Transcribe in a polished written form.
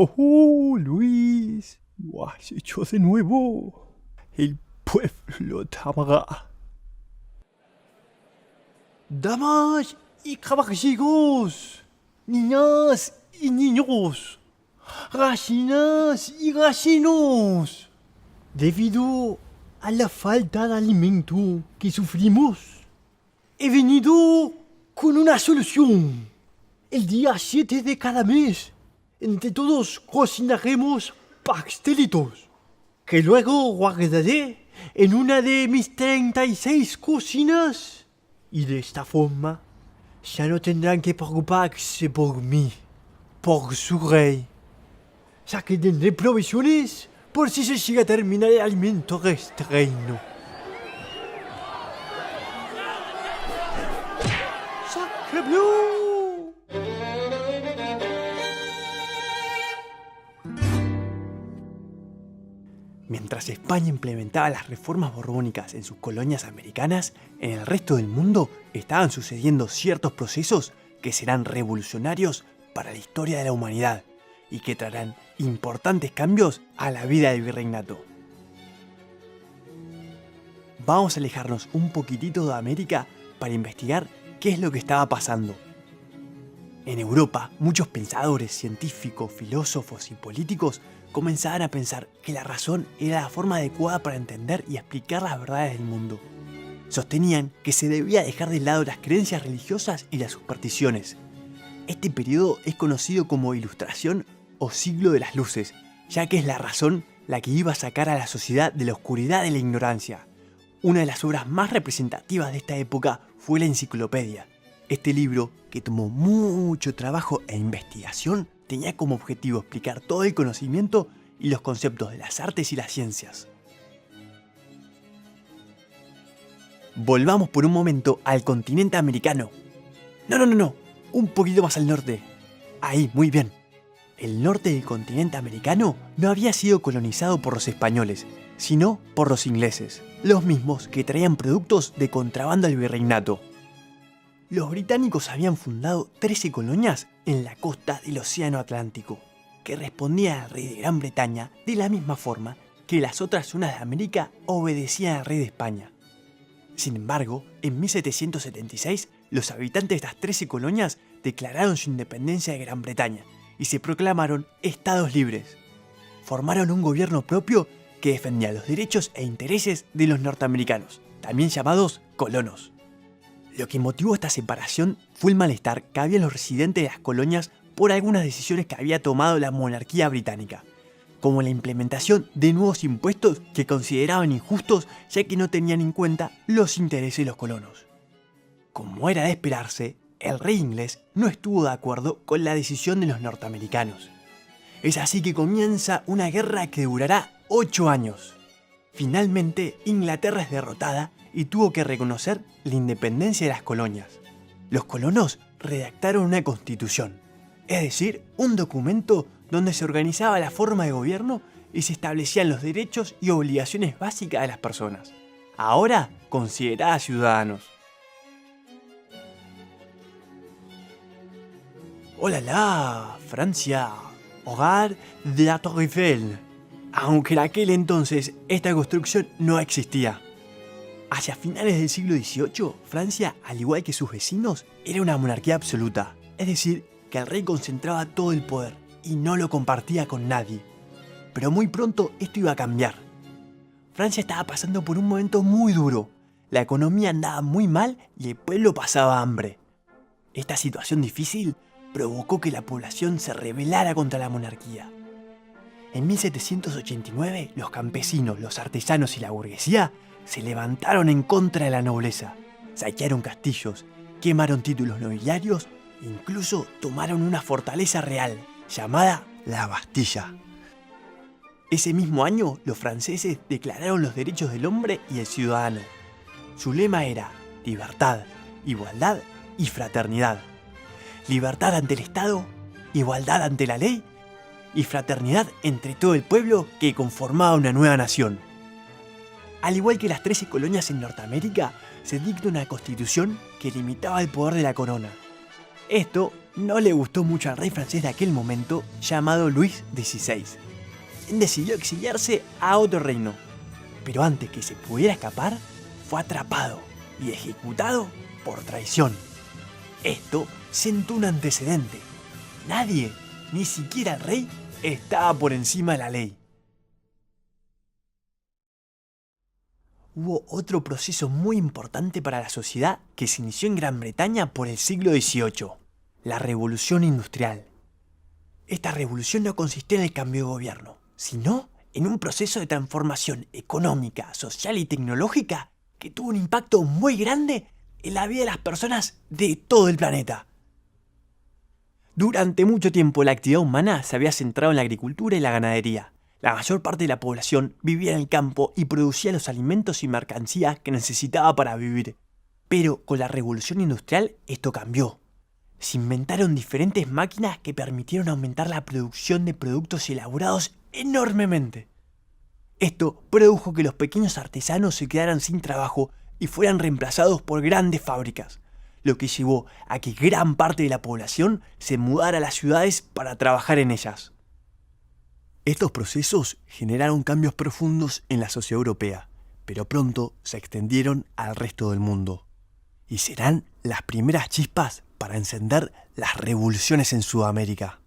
Oh, Luis, lo has hecho de nuevo. El pueblo te amará. Damas y caballeros, niñas y niños, gallinas y gallinos, debido a la falta de alimento que sufrimos, he venido con una solución. El día 7 de cada mes, entre todos cocinaremos pastelitos, que luego guardaré en una de mis 36 cocinas. Y de esta forma, ya no tendrán que preocuparse por mí, por su rey, ya que tendré provisiones por si se llega a terminar el alimento de este reino. ¡Sacre bleu! Mientras España implementaba las reformas borbónicas en sus colonias americanas, en el resto del mundo estaban sucediendo ciertos procesos que serán revolucionarios para la historia de la humanidad y que traerán importantes cambios a la vida del virreinato. Vamos a alejarnos un poquitito de América para investigar qué es lo que estaba pasando. En Europa, muchos pensadores, científicos, filósofos y políticos comenzaban a pensar que la razón era la forma adecuada para entender y explicar las verdades del mundo. Sostenían que se debía dejar de lado las creencias religiosas y las supersticiones. Este periodo es conocido como Ilustración o Siglo de las Luces, ya que es la razón la que iba a sacar a la sociedad de la oscuridad de la ignorancia. Una de las obras más representativas de esta época fue la Enciclopedia. Este libro, que tomó mucho trabajo e investigación, tenía como objetivo explicar todo el conocimiento y los conceptos de las artes y las ciencias. Volvamos por un momento al continente americano. No, un poquito más al norte. Ahí, muy bien. El norte del continente americano no había sido colonizado por los españoles, sino por los ingleses, los mismos que traían productos de contrabando al virreinato. Los británicos habían fundado 13 colonias en la costa del Océano Atlántico, que respondían al rey de Gran Bretaña de la misma forma que las otras zonas de América obedecían al rey de España. Sin embargo, en 1776, los habitantes de estas 13 colonias declararon su independencia de Gran Bretaña y se proclamaron estados libres. Formaron un gobierno propio que defendía los derechos e intereses de los norteamericanos, también llamados colonos. Lo que motivó esta separación fue el malestar que había en los residentes de las colonias por algunas decisiones que había tomado la monarquía británica, como la implementación de nuevos impuestos que consideraban injustos ya que no tenían en cuenta los intereses de los colonos. Como era de esperarse, el rey inglés no estuvo de acuerdo con la decisión de los norteamericanos. Es así que comienza una guerra que durará 8 años. Finalmente, Inglaterra es derrotada y tuvo que reconocer la independencia de las colonias. Los colonos redactaron una constitución, es decir, un documento donde se organizaba la forma de gobierno y se establecían los derechos y obligaciones básicas de las personas, ahora consideradas ciudadanos. ¡Hola! Francia, hogar de la Torre Eiffel. Aunque en aquel entonces esta construcción no existía. Hacia finales del siglo XVIII, Francia, al igual que sus vecinos, era una monarquía absoluta, es decir, que el rey concentraba todo el poder y no lo compartía con nadie. Pero muy pronto esto iba a cambiar. Francia estaba pasando por un momento muy duro, la economía andaba muy mal y el pueblo pasaba hambre. Esta situación difícil provocó que la población se rebelara contra la monarquía. En 1789, los campesinos, los artesanos y la burguesía se levantaron en contra de la nobleza, saquearon castillos, quemaron títulos nobiliarios e incluso tomaron una fortaleza real llamada la Bastilla. Ese mismo año, los franceses declararon los derechos del hombre y el ciudadano. Su lema era libertad, igualdad y fraternidad. Libertad ante el Estado, igualdad ante la ley y fraternidad entre todo el pueblo que conformaba una nueva nación. Al igual que las 13 colonias en Norteamérica, se dictó una constitución que limitaba el poder de la corona. Esto no le gustó mucho al rey francés de aquel momento, llamado Luis XVI, quien decidió exiliarse a otro reino. Pero antes que se pudiera escapar, fue atrapado y ejecutado por traición. Esto sentó un antecedente. Nadie, ni siquiera el rey, estaba por encima de la ley. Hubo otro proceso muy importante para la sociedad que se inició en Gran Bretaña por el siglo XVIII, la Revolución Industrial. Esta revolución no consistió en el cambio de gobierno, sino en un proceso de transformación económica, social y tecnológica que tuvo un impacto muy grande en la vida de las personas de todo el planeta. Durante mucho tiempo la actividad humana se había centrado en la agricultura y la ganadería. La mayor parte de la población vivía en el campo y producía los alimentos y mercancías que necesitaba para vivir. Pero con la revolución industrial esto cambió. Se inventaron diferentes máquinas que permitieron aumentar la producción de productos elaborados enormemente. Esto produjo que los pequeños artesanos se quedaran sin trabajo y fueran reemplazados por grandes fábricas, lo que llevó a que gran parte de la población se mudara a las ciudades para trabajar en ellas. Estos procesos generaron cambios profundos en la sociedad europea, pero pronto se extendieron al resto del mundo, y serán las primeras chispas para encender las revoluciones en Sudamérica.